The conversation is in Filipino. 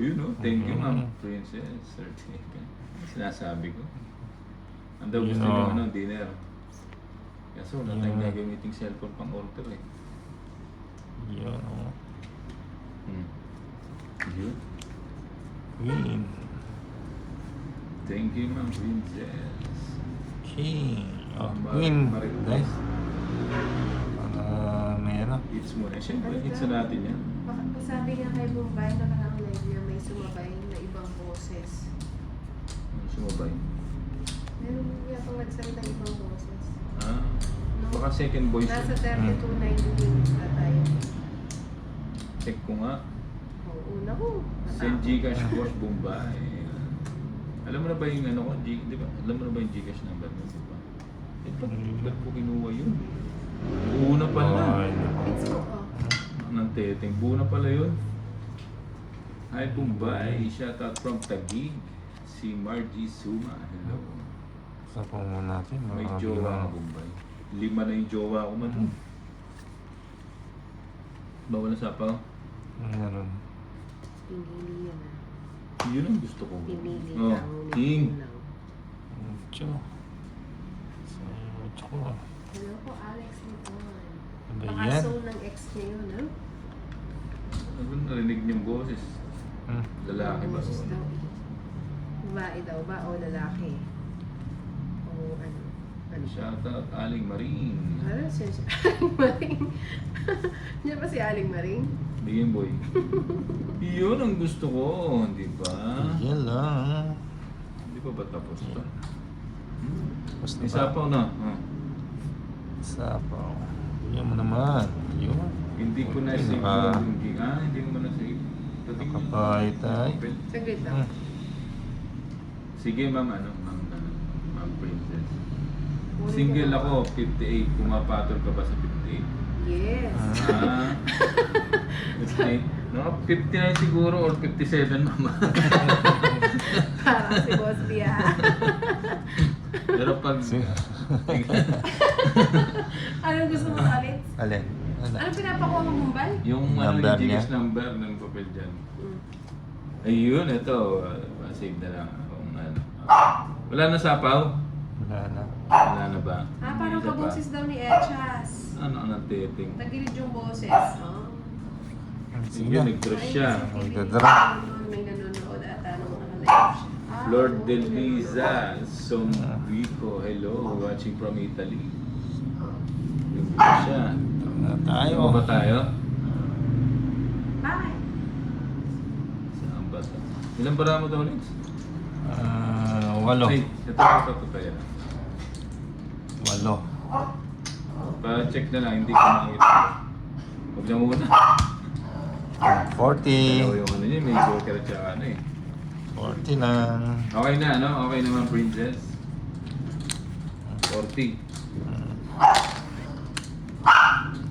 Yun no, thank you ma'am, princess. Sinasabi ko. Ang daw gusto nyo ano, dinner. Kaso wala tayong gagamiting cellphone pang order eh. Yun o. Yun. Queen. Thank you ma'am, princess. King. Oh, Queen. Guys. Meron. It's mo na. Siyempre, it's na natin yan. Sabi nga kay Bombay na parang live niya may sumabay na ibang boses. Ano sumabay? Meron niya pang nagsalita ibang boses. Ah, baka second voice. Nasa 32.90 minutes na tayo. Check ko nga. Oo, una ko. Send Gcash Boss Bombay. Alam mo na ba yung ano ko? Di ba? Alam mo na ba yung Gcash number mo? Diba? Ba't po kinuha yun? Una pala. It's ko, oh. Ng teteng. Buo na pala yun. Hi Bombay. Shout out from Taguig. Si Margie Suma. Hello. Sa po muna natin. May jowa ka Bombay. 5 na yung jowa ko man. Bawal na sapaw? Meron. Pinili yan ah. Yun ang gusto ko. Pinili Oh, ka. King. Mucho. Sa mucho ko. Hello po, Alex Lipon. Ano ba Baka yan? song ng ex niya yun, ha? Ano narinig niyong boses? Lalaki ba? Boses daw. Babae daw ba o lalaki? O ano? Ano siya? Shout out Aling Maring. Ano siya? Aling Maring? Diyan ba si Aling Maring? Bigyan boy. Yun ang gusto ko, di ba? Yan lang. Di pa ba tapos to? Tapos na ba? Isa pa na. Isa pa. Yan mo naman. Yun. Hindi ko na Okay, sige. Hindi mo na sige. Nakapahit ay. Saglit lang. Sige ma'am, ano? Ma'am Princess. Single ako, 58. Pumapatol ka ba sa 58? Yes. Ah. 58. No, 59 siguro or 57 mama. Parang si Boss Pia. Pero pag... Anong gusto mo, Alex? Alin? Anong pinapakuha mo, Bombay? Yung Number yung niya? Gcash number ng papel dyan. Ayun, ito. Save na lang. Kung ano. Wala na sapaw? Wala na. Wala na ba? Parang Isa pa. kaboses daw ni Echas. Ano ang dating? Tagilid yung boses. Oh. Sige, nag-dress siya. Magdadra. May nanonood ata nung ano na Echas. Lord Del Liza, Sombico, hello, watching from Italy. Nag-dress siya. Na tayo. Ano ba tayo? Bakit? Saan ba ito? Ilan para mo daw ulit? 8. Ay, ito tayo. 8. Pa-check na lang, hindi ko makita. Huwag na muna. 40. Dalawa yung ano niya, may joker at saka ano eh. 40 lang. Okay na, ano? Okay naman, princess. 40.